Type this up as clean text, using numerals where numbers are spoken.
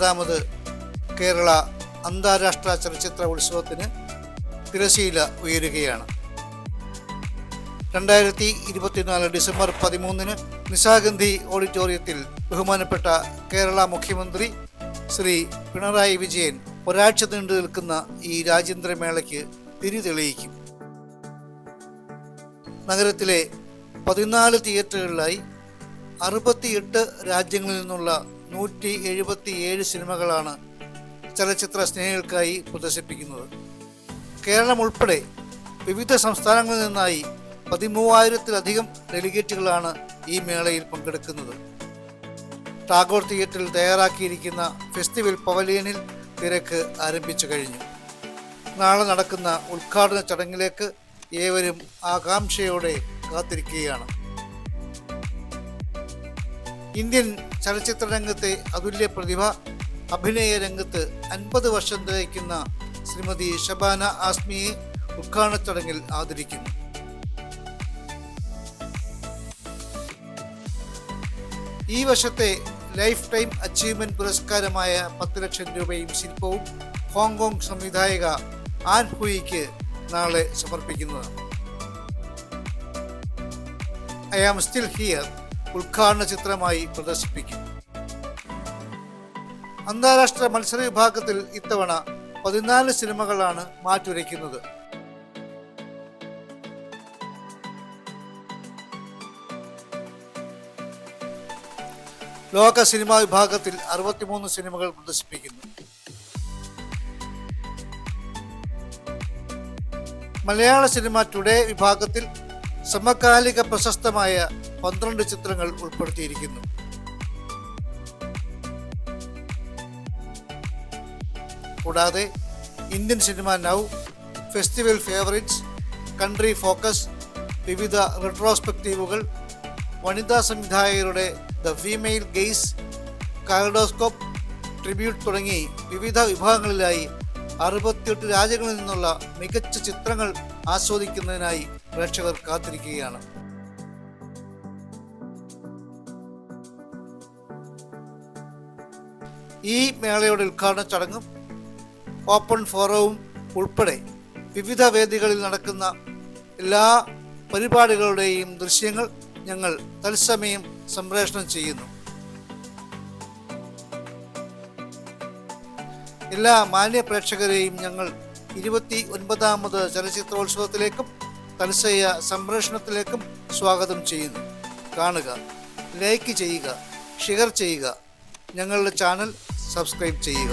50ാമത് കേരള അന്താരാഷ്ട്ര ചലച്ചിത്ര ഉത്സവത്തിന് തിരശീല ഉയരുകയാണ്. 2024 ഡിസംബർ 13 നിശാഗന്ധി ഓഡിറ്റോറിയത്തിൽ ബഹുമാനപ്പെട്ട കേരള മുഖ്യമന്ത്രി ശ്രീ പിണറായി വിജയൻ ഒരാഴ്ച നീണ്ടു നിൽക്കുന്ന ഈ രാജ്യാന്തരമേളയ്ക്ക് തിരി തെളിയിക്കും. നഗരത്തിലെ 14 തിയേറ്ററുകളിലായി 68 രാജ്യങ്ങളിൽ നിന്നുള്ള 177 സിനിമകളാണ് ചലച്ചിത്ര സ്നേഹികൾക്കായി പ്രദർശിപ്പിക്കുന്നത്. കേരളം ഉൾപ്പെടെ വിവിധ സംസ്ഥാനങ്ങളിൽ നിന്നായി 13,000-ലധികം ഡെലിഗേറ്റുകളാണ് ഈ മേളയിൽ പങ്കെടുക്കുന്നത്. ടാഗോർ തിയേറ്ററിൽ തയ്യാറാക്കിയിരിക്കുന്ന ഫെസ്റ്റിവൽ പവലിയനിൽ തിരക്ക് ആരംഭിച്ചു കഴിഞ്ഞു. നാളെ നടക്കുന്ന ഉദ്ഘാടന ചടങ്ങിലേക്ക് ഏവരും ആകാംക്ഷയോടെ കാത്തിരിക്കുകയാണ്. ഇന്ത്യൻ ചലച്ചിത്ര രംഗത്തെ അതുല്യ പ്രതിഭ, അഭിനയ രംഗത്ത് 50 വർഷം തികയ്ക്കുന്ന ശ്രീമതി ഷബാന ആസ്മിയെ ഉദ്ഘാടന ചടങ്ങിൽ ആദരിക്കുന്നു. ഈ വർഷത്തെ ലൈഫ് ടൈം അച്ചീവ്മെന്റ് പുരസ്കാരമായ 10 ലക്ഷം രൂപയും ശില്പവും ഹോങ്കോങ് സംവിധായക ആൻ ഹുയിക്ക് നാളെ സമർപ്പിക്കുന്നതാണ്. ഐ ആം സ്റ്റിൽ ഹിയർ ഉദ്ഘാടന ചിത്രമായി പ്രദർശിപ്പിക്കും. അന്താരാഷ്ട്ര മത്സര വിഭാഗത്തിൽ ഇത്തവണ 14 സിനിമകളാണ് മാറ്റുരയ്ക്കുന്നത്. ലോക സിനിമാ വിഭാഗത്തിൽ 63 സിനിമകൾ പ്രദർശിപ്പിക്കുന്നു. മലയാള സിനിമ ടുഡേ വിഭാഗത്തിൽ സമകാലിക പ്രശസ്തമായ 12 ചിത്രങ്ങൾ ഉൾപ്പെടുത്തിയിരിക്കുന്നു. കൂടാതെ Indian cinema now, festival favourites, country focus, വിവിധ റെട്രോസ്പെക്റ്റീവുകൾ, വനിതാ സംവിധായകരുടെ the female gaze, kaleidoscope, tribute തുടങ്ങി വിവിധ വിഭാഗങ്ങളിലായി 68 രാജ്യങ്ങളിൽ നിന്നുള്ള മികച്ച ചിത്രങ്ങൾ ആസ്വദിക്കുന്നതിനായി പ്രേക്ഷകർ കാത്തിരിക്കുകയാണ്. ഈ മേളയുടെ ഉദ്ഘാടന ചടങ്ങും ഓപ്പൺ ഫോറവും ഉൾപ്പെടെ വിവിധ വേദികളിൽ നടക്കുന്ന എല്ലാ പരിപാടികളുടെയും ദൃശ്യങ്ങൾ ഞങ്ങൾ തത്സമയം സംപ്രേഷണം ചെയ്യുന്നു. എല്ലാ മാന്യ പ്രേക്ഷകരെയും ഞങ്ങൾ 29ാമത് ചലച്ചിത്രോത്സവത്തിലേക്കും തത്സമയ സംപ്രേഷണത്തിലേക്കും സ്വാഗതം ചെയ്യുന്നു. കാണുക, ലൈക്ക് ചെയ്യുക, ഷെയർ ചെയ്യുക, ഞങ്ങളുടെ ചാനൽ സബ്സ്ക്രൈബ് ചെയ്യുക.